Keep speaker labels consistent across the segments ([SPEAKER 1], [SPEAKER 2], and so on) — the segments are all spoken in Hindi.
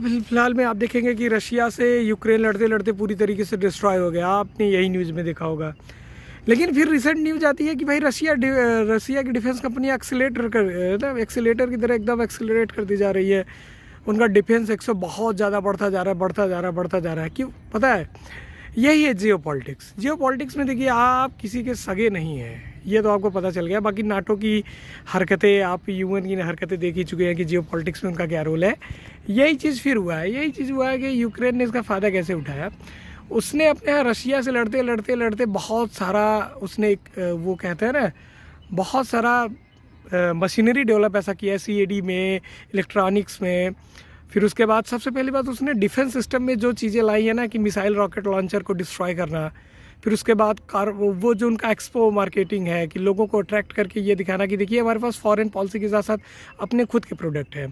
[SPEAKER 1] फिलहाल में आप देखेंगे कि रशिया से यूक्रेन लड़ते लड़ते पूरी तरीके से डिस्ट्रॉय हो गया। आपने यही न्यूज़ में देखा होगा। लेकिन फिर रिसेंट न्यूज़ आती है कि भाई रशिया की डिफेंस कंपनी एक्सीलेटर की तरह एकदम एक्सीलरेट करती जा रही है। उनका डिफेंस 100 बहुत ज़्यादा बढ़ता जा रहा है। क्यों पता है? यही है जियो पॉलिटिक्स में देखिए, आप किसी के सगे नहीं हैं, ये तो आपको पता चल गया। बाकी नाटो की हरकतें, आप यूएन की हरकतें देख ही चुके हैं कि जियो पॉलिटिक्स में उनका क्या रोल है। यही चीज़ हुआ है कि यूक्रेन ने इसका फ़ायदा कैसे उठाया। उसने अपने यहाँ रशिया से लड़ते बहुत सारा, उसने वो कहते हैं ना, बहुत सारा मशीनरी डेवलप ऐसा किया है, CAD में, इलेक्ट्रॉनिक्स में। फिर उसके बाद सबसे पहली बात, उसने डिफेंस सिस्टम में जो चीज़ें लाई है ना, कि मिसाइल रॉकेट लॉन्चर को डिस्ट्रॉय करना। फिर उसके बाद वो जो उनका एक्सपो मार्केटिंग है, कि लोगों को अट्रैक्ट करके ये दिखाना कि देखिए हमारे पास फॉरेन पॉलिसी के साथ साथ अपने खुद के प्रोडक्ट हैं।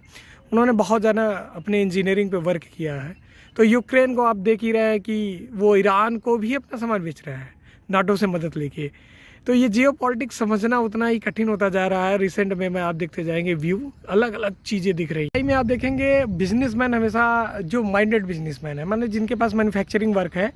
[SPEAKER 1] उन्होंने बहुत ज़्यादा अपने इंजीनियरिंग पे वर्क किया है। तो यूक्रेन को आप देख ही रहे हैं कि वो ईरान को भी अपना सामान बेच रहा है नाटो से मदद लेके। तो ये जियो पॉलिटिक्स समझना उतना ही कठिन होता जा रहा है। रिसेंट में आप देखते जाएंगे व्यू, अलग अलग चीज़ें दिख रही है। में आप देखेंगे बिजनेसमैन हमेशा, जो माइंडेड बिजनेसमैन है, मतलब जिनके पास मैन्युफैक्चरिंग वर्क है,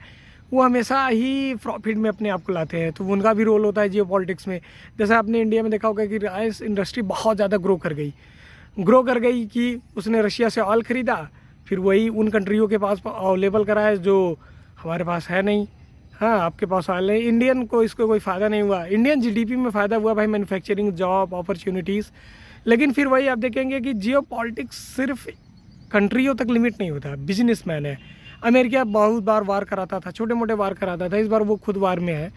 [SPEAKER 1] वो हमेशा ही प्रॉफिट में अपने आप को लाते हैं। तो उनका भी रोल होता है जियो पॉलिटिक्स में। जैसे आपने इंडिया में देखा होगा कि राइस इंडस्ट्री बहुत ज़्यादा ग्रो कर गई कि उसने रशिया से ऑयल ख़रीदा, फिर वही उन कंट्रियों के पास अवेलेबल कराया जो हमारे पास है नहीं। हाँ, आपके पास ऑयल है। इंडियन को इसको कोई फ़ायदा नहीं हुआ। इंडियन GDP में फ़ायदा हुआ भाई, मैन्युफैक्चरिंग, जॉब अपॉर्चुनिटीज़। लेकिन फिर वही आप देखेंगे कि जियो पॉलिटिक्स सिर्फ कंट्रियों तक लिमिट नहीं होता, बिजनेसमैन है। अमेरिका बहुत बार वार कराता था, छोटे मोटे वार कराता था, इस बार वो खुद वार में है।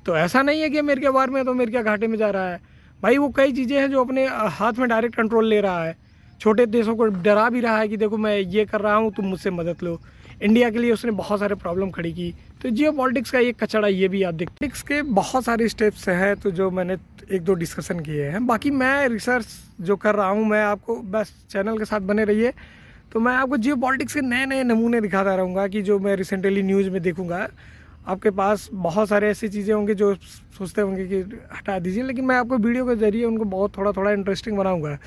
[SPEAKER 1] तो ऐसा नहीं है कि अमेरिका वार में है तो अमेरिका घाटे में जा रहा है। भाई वो कई चीज़ें हैं जो अपने हाथ में डायरेक्ट कंट्रोल ले रहा है। छोटे देशों को डरा भी रहा है कि देखो मैं ये कर रहा हूँ, तुम मुझसे मदद लो। इंडिया के लिए उसने बहुत सारे प्रॉब्लम खड़ी की। तो जियो पॉलिटिक्स का ये कचड़ा ये भी आप देखते के बहुत सारे स्टेप्स हैं, तो जो मैंने 1-2 डिस्कशन किए हैं। बाकी मैं रिसर्च जो कर रहा हूँ, मैं आपको बस चैनल के साथ बने रहिए, तो मैं आपको जियो पॉलिटिक्स के नए नए नमूने दिखाता रहूँगा कि जो मैं रिसेंटली न्यूज़ में देखूँगा। आपके पास बहुत सारे ऐसी चीज़ें होंगी जो सोचते होंगे कि हटा दीजिए, लेकिन मैं आपको वीडियो के ज़रिए उनको बहुत थोड़ा इंटरेस्टिंग बनाऊँगा।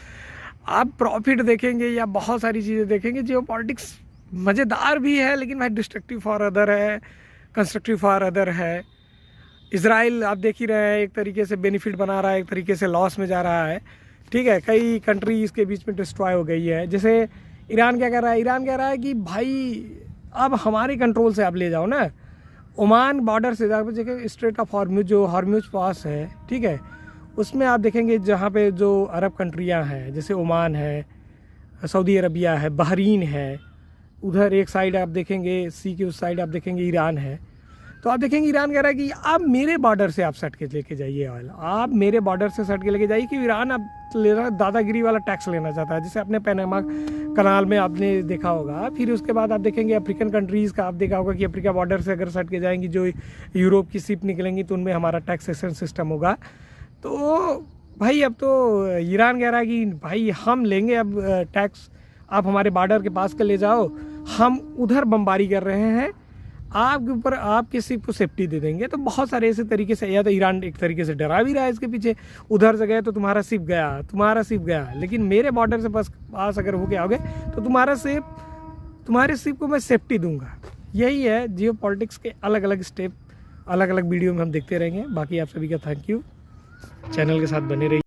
[SPEAKER 1] आप प्रॉफिट देखेंगे या बहुत सारी चीज़ें देखेंगे। जियो पॉलिटिक्स मज़ेदार भी है, लेकिन भाई डिस्ट्रक्टिव फॉर अदर है, कंस्ट्रक्टिव फॉर अदर है। इजराइल आप देख ही रहे हैं, एक तरीके से बेनिफिट बना रहा है, एक तरीके से लॉस में जा रहा है। ठीक है, कई कंट्रीज़ के बीच में डिस्ट्रॉय हो गई है। जैसे ईरान क्या कर रहा है? ईरान कह रहा है कि भाई अब हमारे कंट्रोल से आप ले जाओ ना, ओमान बॉर्डर से देखिए, स्ट्रेट ऑफ हॉर्मुज, जो हॉर्मुज पास है, ठीक है, उसमें आप देखेंगे जहाँ पे जो अरब कंट्रियाँ हैं, जैसे ओमान है, सऊदी अरबिया है, बहरीन है, उधर एक साइड आप देखेंगे, सी की उस साइड आप देखेंगे ईरान है। तो आप देखेंगे ईरान कह रहा है कि आप मेरे बॉर्डर से आप सट के लेके जाइए ऑयल, आप मेरे बॉर्डर से सट के लेके जाइए। कि ईरान अब लेना, दादागिरी वाला टैक्स लेना चाहता है, जैसे अपने पैनामा कनाल में आपने देखा होगा। फिर उसके बाद आप देखेंगे अफ्रीकन कंट्रीज़ का, आप देखा होगा कि अफ्रीका बॉर्डर से अगर सट के जाएंगी, जो यूरोप की शिप निकलेंगी, तो उनमें हमारा टैक्सेशन सिस्टम होगा। तो भाई अब तो ईरान कह रहा है कि भाई हम लेंगे अब टैक्स, आप हमारे बॉर्डर के पास कर ले जाओ, हम उधर बमबारी कर रहे हैं, आपके ऊपर आपके शिप को सेफ्टी दे देंगे। तो बहुत सारे ऐसे तरीके से, या तो ईरान एक तरीके से डरा भी रहा है इसके पीछे, उधर से गए तो तुम्हारा शिप गया, लेकिन मेरे बॉर्डर से पास अगर होके आओगे तो तुम्हारे शिप को मैं सेफ्टी दूंगा। यही है जियो पॉलिटिक्स के अलग अलग स्टेप, अलग अलग वीडियो में हम देखते रहेंगे। बाकी आप सभी का थैंक यू, चैनल के साथ बने रहिए।